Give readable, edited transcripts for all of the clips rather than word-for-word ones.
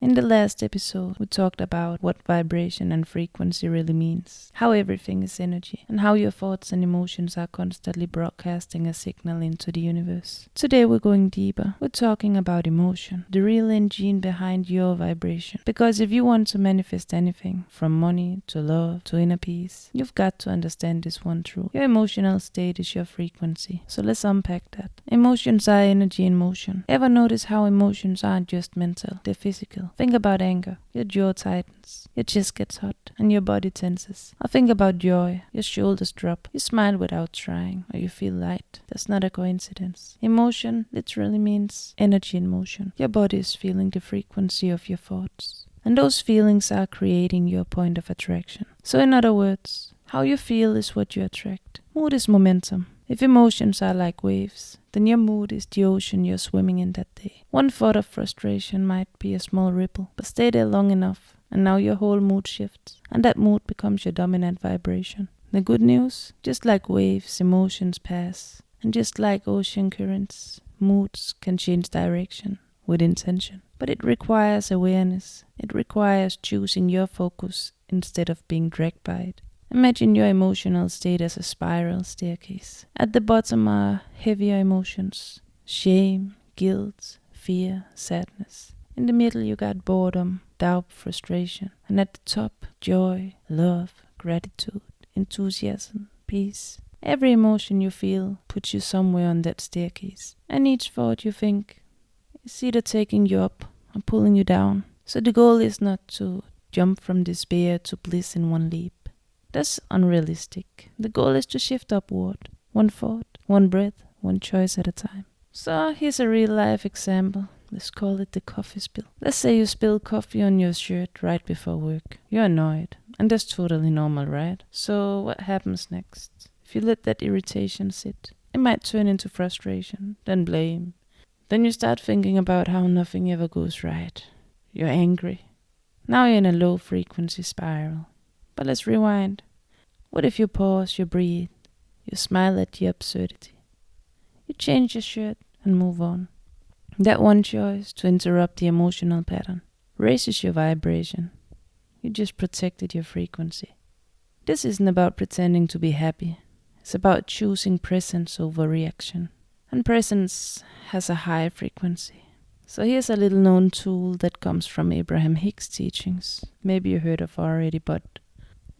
In the last episode, we talked about what vibration and frequency really means, how everything is energy, and how your thoughts and emotions are constantly broadcasting a signal into the universe. Today we're going deeper. We're talking about emotion, the real engine behind your vibration. Because if you want to manifest anything, from money to love to inner peace, you've got to understand this one truth. Your emotional state is your frequency. So let's unpack that. Emotions are energy in motion. Ever notice how emotions aren't just mental, they're physical? Think about anger. Your jaw tightens, your chest gets hot, and your body tenses. Or think about joy. Your shoulders drop, you smile without trying, or you feel light. That's not a coincidence. Emotion literally means energy in motion. Your body is feeling the frequency of your thoughts. And those feelings are creating your point of attraction. So in other words, how you feel is what you attract. Mood is momentum. If emotions are like waves, then your mood is the ocean you're swimming in that day. One thought of frustration might be a small ripple, but stay there long enough, and now your whole mood shifts, and that mood becomes your dominant vibration. The good news, just like waves, emotions pass, and just like ocean currents, moods can change direction with intention. But it requires awareness. It requires choosing your focus instead of being dragged by it. Imagine your emotional state as a spiral staircase. At the bottom are heavier emotions: shame, guilt, fear, sadness. In the middle you got boredom, doubt, frustration. And at the top, joy, love, gratitude, enthusiasm, peace. Every emotion you feel puts you somewhere on that staircase. And each thought you think is either taking you up or pulling you down. So the goal is not to jump from despair to bliss in one leap. That's unrealistic. The goal is to shift upward, one thought, one breath, one choice at a time. So here's a real life example. Let's call it the coffee spill. Let's say you spill coffee on your shirt right before work. You're annoyed, and that's totally normal, right? So what happens next? If you let that irritation sit, it might turn into frustration, then blame. Then you start thinking about how nothing ever goes right. You're angry. Now you're in a low frequency spiral. But let's rewind. What if you pause, you breathe, you smile at the absurdity? You change your shirt and move on. That one choice to interrupt the emotional pattern raises your vibration. You just protected your frequency. This isn't about pretending to be happy. It's about choosing presence over reaction. And presence has a high frequency. So here's a little known tool that comes from Abraham Hicks' teachings. Maybe you heard of already, but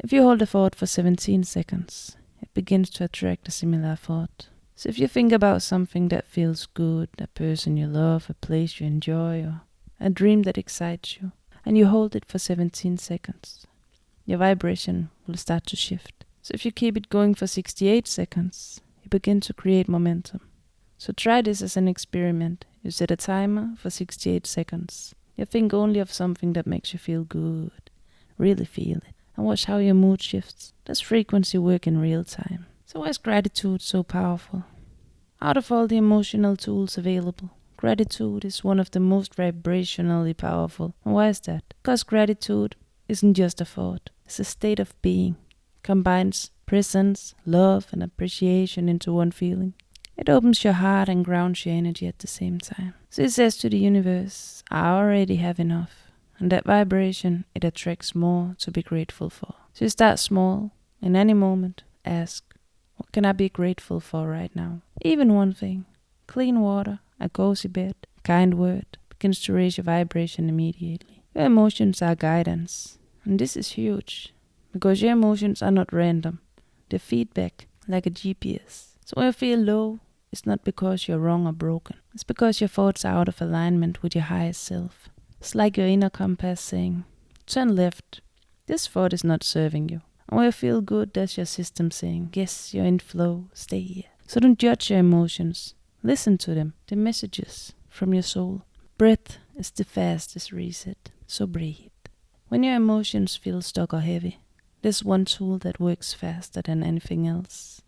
if you hold a thought for 17 seconds, it begins to attract a similar thought. So if you think about something that feels good, a person you love, a place you enjoy, or a dream that excites you, and you hold it for 17 seconds, your vibration will start to shift. So if you keep it going for 68 seconds, you begin to create momentum. So try this as an experiment. You set a timer for 68 seconds. You think only of something that makes you feel good. Really feel it. And watch how your mood shifts. Does frequency work in real time? So why is gratitude so powerful? Out of all the emotional tools available, gratitude is one of the most vibrationally powerful. And why is that? Because gratitude isn't just a thought. It's a state of being. It combines presence, love, and appreciation into one feeling. It opens your heart and grounds your energy at the same time. So it says to the universe, I already have enough. And that vibration, it attracts more to be grateful for. So you start small. In any moment, ask, what can I be grateful for right now? Even one thing. Clean water, a cozy bed, a kind word begins to raise your vibration immediately. Your emotions are guidance. And this is huge. Because your emotions are not random. They're feedback, like a GPS. So when you feel low, it's not because you're wrong or broken. It's because your thoughts are out of alignment with your highest self. It's like your inner compass saying, turn left. This thought is not serving you. And when you feel good, that's your system saying, yes, you're in flow, stay here. So don't judge your emotions. Listen to them, the messages from your soul. Breath is the fastest reset, so breathe. When your emotions feel stuck or heavy, there's one tool that works faster than anything else.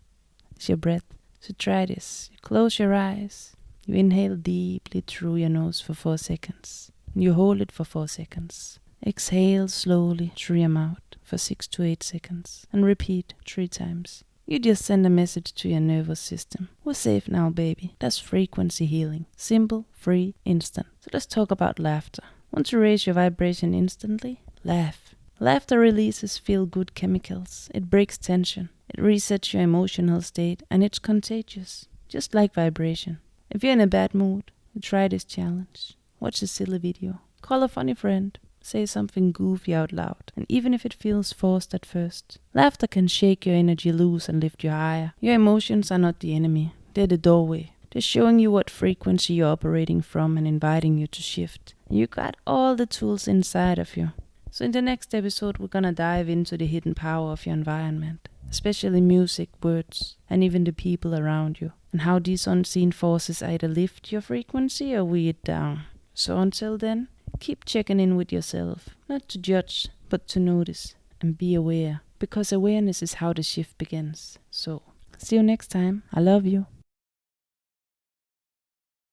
It's your breath. So try this. You close your eyes. You inhale deeply through your nose for 4 seconds. You hold it for 4 seconds. Exhale slowly through your mouth for 6 to 8 seconds. And repeat 3 times. You just send a message to your nervous system. We're safe now, baby. That's frequency healing. Simple, free, instant. So let's talk about laughter. Want to raise your vibration instantly? Laugh. Laughter releases feel-good chemicals. It breaks tension. It resets your emotional state, and it's contagious, just like vibration. If you're in a bad mood, try this challenge. Watch a silly video. Call a funny friend. Say something goofy out loud, and even if it feels forced at first, laughter can shake your energy loose and lift you higher. Your emotions are not the enemy. They're the doorway. They're showing you what frequency you're operating from and inviting you to shift. You got all the tools inside of you. So in the next episode, we're gonna dive into the hidden power of your environment, especially music, words, and even the people around you, and how these unseen forces either lift your frequency or weigh it down. So until then, keep checking in with yourself, not to judge, but to notice and be aware, because awareness is how the shift begins. So, see you next time. I love you.